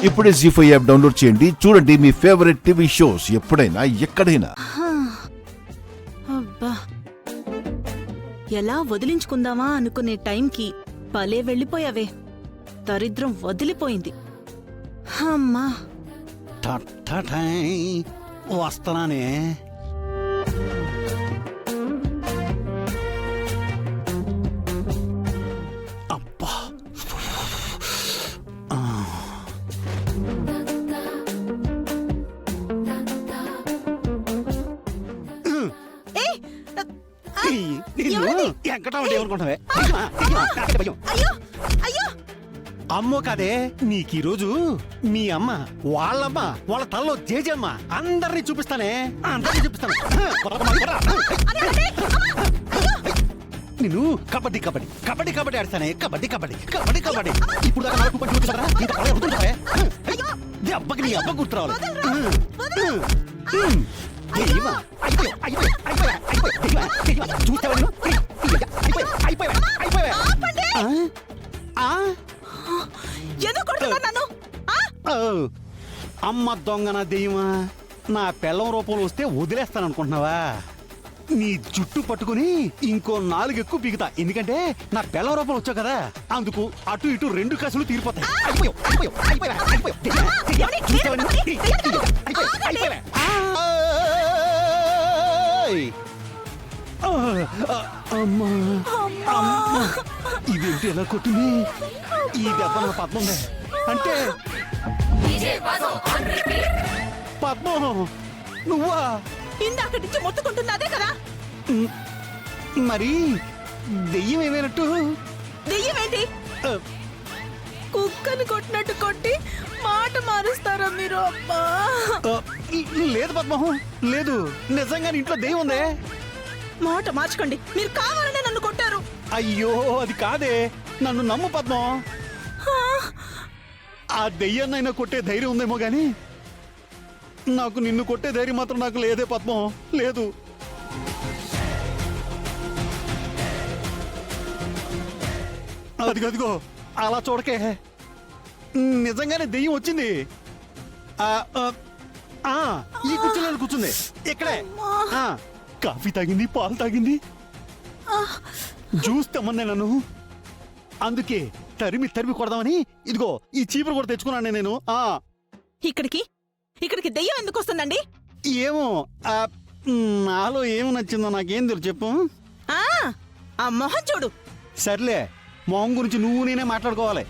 ఇప్పుడే జీ5 app download చేయండి. చూడండి మీ ఫేవరెట్ టీవీ షోస్ ఎప్పుడైనా ఎక్కడైనా. అబ్బా, ఎలా వదిలించుకుందామా అనుకునే టైంకి భలే వెళ్ళిపోయావే. దరిద్రం వదిలిపోయింది. అమ్మా వస్తున్నానే. అబ్బా ఏమనుకుంటావే? అమ్మో కాదే, నీకీరోజు మీ అమ్మ వాళ్ళమ్మ వాళ్ళ తలలో జేజమ్మ అందరినీ చూపిస్తానే. నేను కబడ్డీ కబడ్డీ కబడ్డీ కబడ్డీ ఆడతానే. కబడ్డీ కబడ్డీ కబడ్డీ కబడ్డీ. ఇప్పుడు దాకా నాకు పని చూపిస్తారా? అబ్బకి నీ అబ్బ గుర్తు రావాలి. అమ్మ దొంగన దెయ్యమా, నా పెళ్ళం రూపంలో వస్తే వదిలేస్తాననుకుంటున్నావా? నీ జుట్టు పట్టుకుని ఇంకో 4 ఎక్కువ పీకుతా. ఎందుకంటే నా పెళ్ళం రూపంలో వచ్చావు కదా, అందుకు అటు ఇటు 2 కసులు తీరిపోతాయి. ఇదేంటి ఎలా కొట్టింది? ఈ దెబ్బ నా పద్మందే అంటే పద్మం నువ్వా? ఇందాక నుంచి మొత్తుకుంటున్నదే కదా. మరి దెయ్యం ఏమైనట్టు? దెయ్యం ఏంటి? కుక్కని కొట్టినట్టు కొట్టి మాట మారుస్తారా మీరు? అబ్బా లేదు పద్మం, లేదు, నిజంగా ఇంట్లో దెయ్యం ఉందే. మాట మార్చుకోండి. మీరు కావాలనే నన్ను కొట్టారు. అయ్యో అది కాదే, నన్ను నమ్ము పద్మం. ఆ దెయ్యాన్నైనా కొట్టే ధైర్యం ఉందేమో గాని నాకు నిన్ను కొట్టే ధైర్యం మాత్రం నాకు లేదే పద్మం, లేదు. అదిగో అలా చూడకే, నిజంగానే దెయ్యం వచ్చింది. ఈ కుర్చీలో కూర్చుంది ఇక్కడే. కాఫీ తాగింది, పాలు తాగింది, జ్యూస్ తెమ్మంది నన్ను. అందుకే తరిమి కొడదామని ఇదిగో ఈ చీపురు కూడా తెచ్చుకున్నాను నేను. ఇక్కడికి దెయ్యం ఎందుకు వస్తుందండి? ఏమో నాలో ఏమి నచ్చిందో నాకేం తెలుసు చెప్పు. ఆ మొహం చూడు. సర్లే, మొహం గురించి నువ్వు నేనే మాట్లాడుకోవాలి.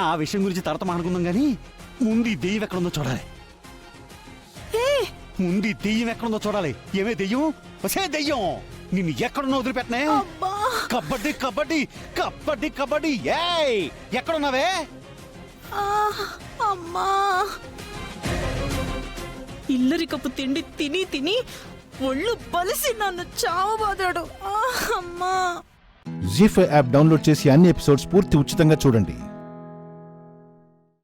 ఆ విషయం గురించి తర్వాత మాట్లాడుకుందాం గాని ముందు ఈ దెయ్యం ఎక్కడుందో చూడాలి. ముందు ఈ దెయ్యం ఎక్కడుందో చూడాలి. ఏమే దెయ్యం, వసే దెయ్యం, నిన్ను ఎక్కడున్నా వదిలిపెట్టనే. కబడ్డీ కబడ్డీ కబడ్డీ కబడ్డీ. ఏయ్ ఎక్కడున్నావే? అమ్మా, ఇల్లరికప్పు తిండి తిని తిని ఒళ్ళు బలిసి నన్ను చావబాదాడు. అమ్మా. జీ5 యాప్ డౌన్లోడ్ చేసి అన్ని ఎపిసోడ్స్ పూర్తి ఉచితంగా చూడండి.